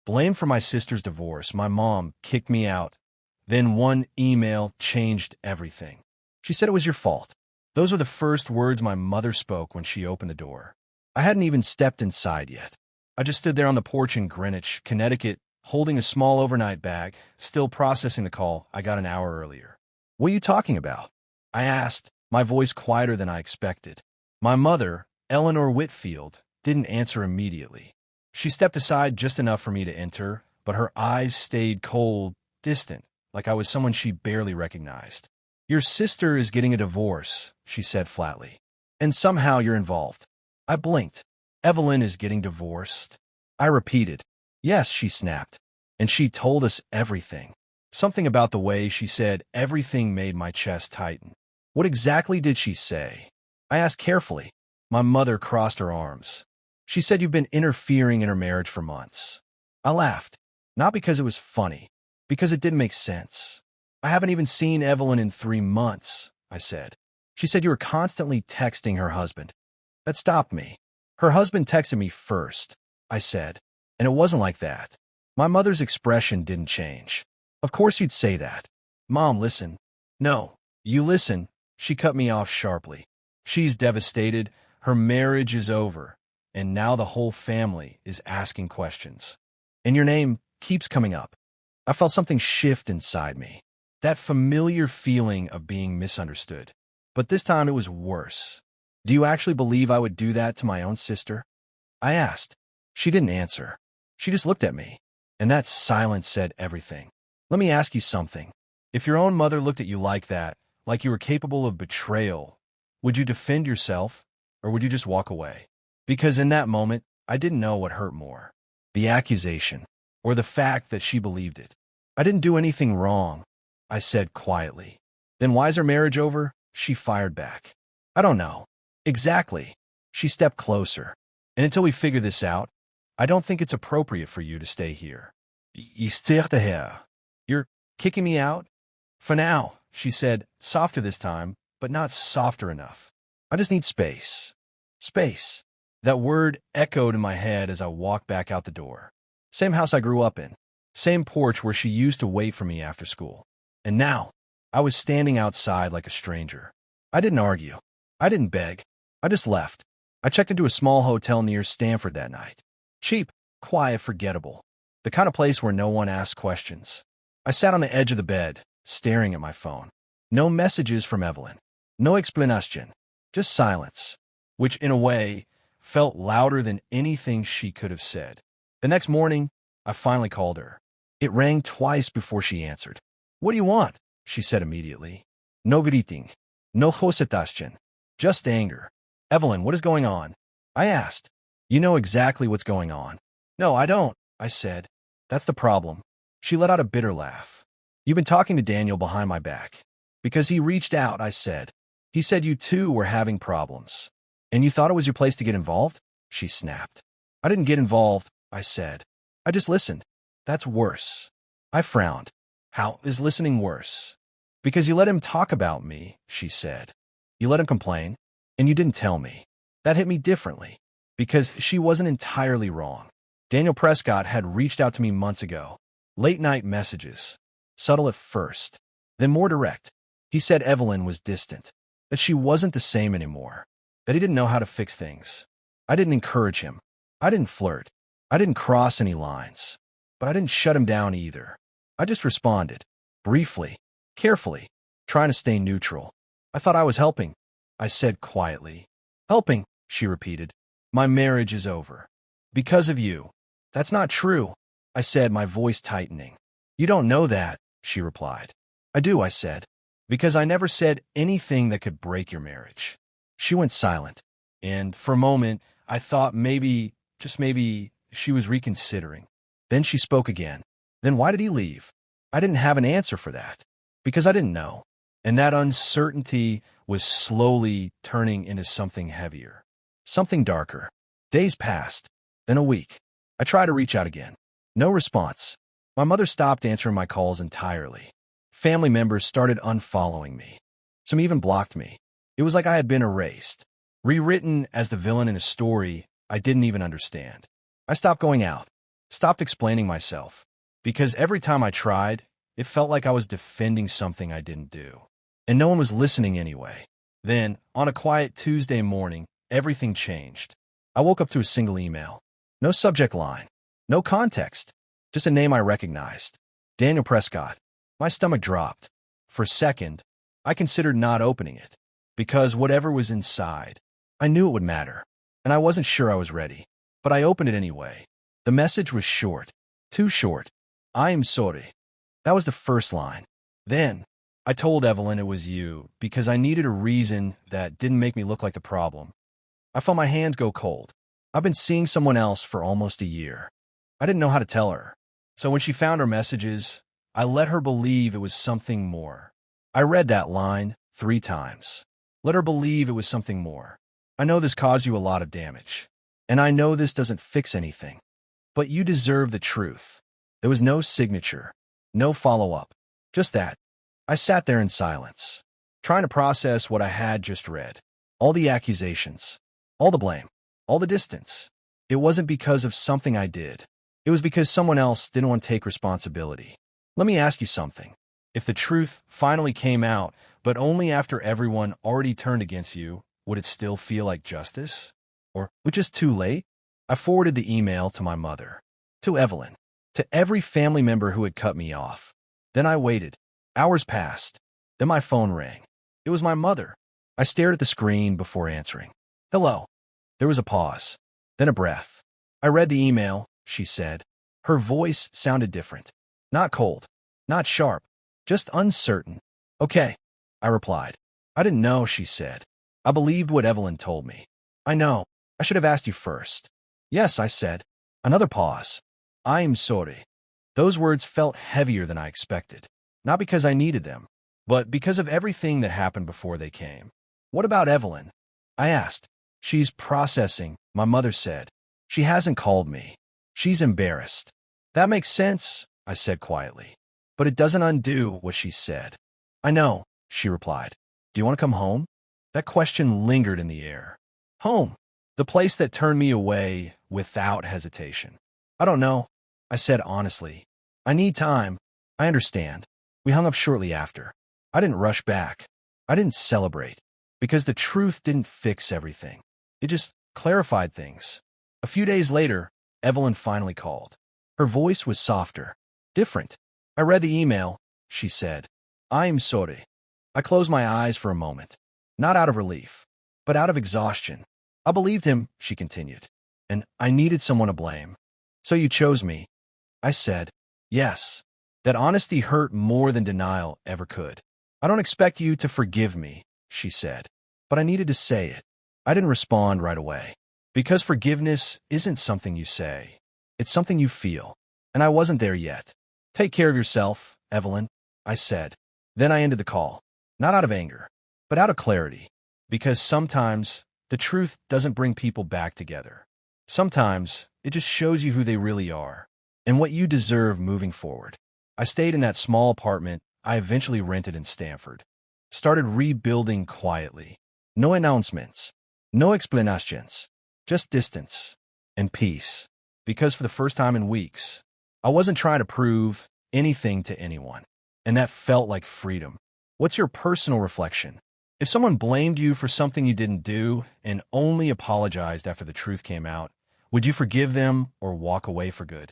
Blame for my sister's divorce. My mom kicked me out. Then one email changed everything. She said it was your fault. Those were the first words my mother spoke when she opened the door. I hadn't even stepped inside yet. I just stood there on the porch in Greenwich, Connecticut, holding a small overnight bag, still processing the call I got an hour earlier. "What are you talking about?" I asked, my voice quieter than I expected. My mother, Eleanor Whitfield, didn't answer immediately. She stepped aside just enough for me to enter, but her eyes stayed cold, distant, like I was someone she barely recognized. "Your sister is getting a divorce," she said flatly. "And somehow you're involved." I blinked. "Evelyn is getting divorced?" I repeated. "Yes," she snapped. "And she told us everything." Something about the way she said everything made my chest tighten. "What exactly did she say?" I asked carefully. My mother crossed her arms. "She said you've been interfering in her marriage for months." I laughed. Not because it was funny, because it didn't make sense. "I haven't even seen Evelyn in 3 months," I said. "She said you were constantly texting her husband." That stopped me. "Her husband texted me first," I said, "and it wasn't like that." My mother's expression didn't change. "Of course you'd say that." "Mom, listen." "No, you listen," she cut me off sharply. "She's devastated. Her marriage is over, and now the whole family is asking questions. And your name keeps coming up." I felt something shift inside me. That familiar feeling of being misunderstood. But this time it was worse. "Do you actually believe I would do that to my own sister?" I asked. She didn't answer. She just looked at me. And that silence said everything. "Let me ask you something. If your own mother looked at you like that, like you were capable of betrayal, would you defend yourself, or would you just walk away?" Because in that moment, I didn't know what hurt more. The accusation, or the fact that she believed it. "I didn't do anything wrong," I said quietly. "Then why's her marriage over?" she fired back. "I don't know." "Exactly." She stepped closer. "And until we figure this out, I don't think it's appropriate for you to stay here." "You're kicking me out?" "For now," she said, softer this time, but not softer enough. "I just need space." Space. That word echoed in my head as I walked back out the door. Same house I grew up in. Same porch where she used to wait for me after school. And now, I was standing outside like a stranger. I didn't argue. I didn't beg. I just left. I checked into a small hotel near Stanford that night. Cheap, quiet, forgettable. The kind of place where no one asks questions. I sat on the edge of the bed, staring at my phone. No messages from Evelyn. No explanation. Just silence, which, in a way, felt louder than anything she could have said. The next morning, I finally called her. It rang twice before she answered. "What do you want?" she said immediately. "No greeting. No hesitation. Just anger." "Evelyn, what is going on?" I asked. "You know exactly what's going on." "No, I don't," I said. "That's the problem." She let out a bitter laugh. "You've been talking to Daniel behind my back." "Because he reached out," I said. "He said you two were having problems." "And you thought it was your place to get involved?" she snapped. "I didn't get involved," I said. "I just listened." "That's worse." I frowned. "How is listening worse?" "Because you let him talk about me," she said. "You let him complain, and you didn't tell me." That hit me differently, because she wasn't entirely wrong. Daniel Prescott had reached out to me months ago. Late-night messages. Subtle at first, then more direct. He said Evelyn was distant, that she wasn't the same anymore, that he didn't know how to fix things. I didn't encourage him. I didn't flirt. I didn't cross any lines. But I didn't shut him down either. I just responded, briefly, carefully, trying to stay neutral. "I thought I was helping," I said quietly. "Helping," she repeated. "My marriage is over. Because of you." "That's not true," I said, my voice tightening. "You don't know that," she replied. "I do," I said. "Because I never said anything that could break your marriage." She went silent, and for a moment, I thought maybe, just maybe, she was reconsidering. Then she spoke again. "Then why did he leave?" I didn't have an answer for that, because I didn't know. And that uncertainty was slowly turning into something heavier, something darker. Days passed, then a week. I tried to reach out again. No response. My mother stopped answering my calls entirely. Family members started unfollowing me. Some even blocked me. It was like I had been erased, rewritten as the villain in a story I didn't even understand. I stopped going out, Stopped explaining myself. Because every time I tried, it felt like I was defending something I didn't do. And no one was listening anyway. Then, on a quiet Tuesday morning, everything changed. I woke up to a single email. No subject line. No context. Just a name I recognized. Daniel Prescott. My stomach dropped. For a second, I considered not opening it. Because whatever was inside, I knew it would matter. And I wasn't sure I was ready. But I opened it anyway. The message was short. Too short. I am sorry. That was the first line. Then, I told Evelyn it was you because I needed a reason that didn't make me look like the problem. I felt my hands go cold. I've been seeing someone else for almost a year. I didn't know how to tell her. So when she found her messages, I let her believe it was something more. I read that line 3 times. Let her believe it was something more. I know this caused you a lot of damage. And I know this doesn't fix anything. But you deserve the truth. There was no signature. No follow-up. Just that. I sat there in silence, trying to process what I had just read. All the accusations. All the blame. All the distance. It wasn't because of something I did. It was because someone else didn't want to take responsibility. Let me ask you something. If the truth finally came out, but only after everyone already turned against you, would it still feel like justice? Or was it just too late? I forwarded the email to my mother, to Evelyn, to every family member who had cut me off. Then I waited. Hours passed. Then my phone rang. It was my mother. I stared at the screen before answering. Hello. There was a pause. Then a breath. I read the email, she said. Her voice sounded different. Not cold. Not sharp. Just uncertain. Okay, I replied. I didn't know, she said. I believed what Evelyn told me. I know. I should have asked you first. Yes, I said. Another pause. I am sorry. Those words felt heavier than I expected. Not because I needed them, but because of everything that happened before they came. What about Evelyn? I asked. She's processing, my mother said. She hasn't called me. She's embarrassed. That makes sense, I said quietly. But it doesn't undo what she said. I know, she replied. Do you want to come home? That question lingered in the air. Home. The place that turned me away without hesitation. I don't know, I said honestly. I need time. I understand. We hung up shortly after. I didn't rush back. I didn't celebrate. Because the truth didn't fix everything. It just clarified things. A few days later, Evelyn finally called. Her voice was softer. Different. I read the email, she said. I am sorry. I closed my eyes for a moment. Not out of relief, but out of exhaustion. I believed him, she continued. And I needed someone to blame. So you chose me. I said, yes. That honesty hurt more than denial ever could. I don't expect you to forgive me, she said. But I needed to say it. I didn't respond right away. Because forgiveness isn't something you say. It's something you feel. And I wasn't there yet. Take care of yourself, Evelyn, I said. Then I ended the call. Not out of anger, but out of clarity. Because sometimes the truth doesn't bring people back together. Sometimes it just shows you who they really are and what you deserve moving forward. I stayed in that small apartment I eventually rented in Stanford. Started rebuilding quietly. No announcements. No explanations. Just distance and peace. Because for the first time in weeks, I wasn't trying to prove anything to anyone. And that felt like freedom. What's your personal reflection? If someone blamed you for something you didn't do and only apologized after the truth came out, would you forgive them or walk away for good?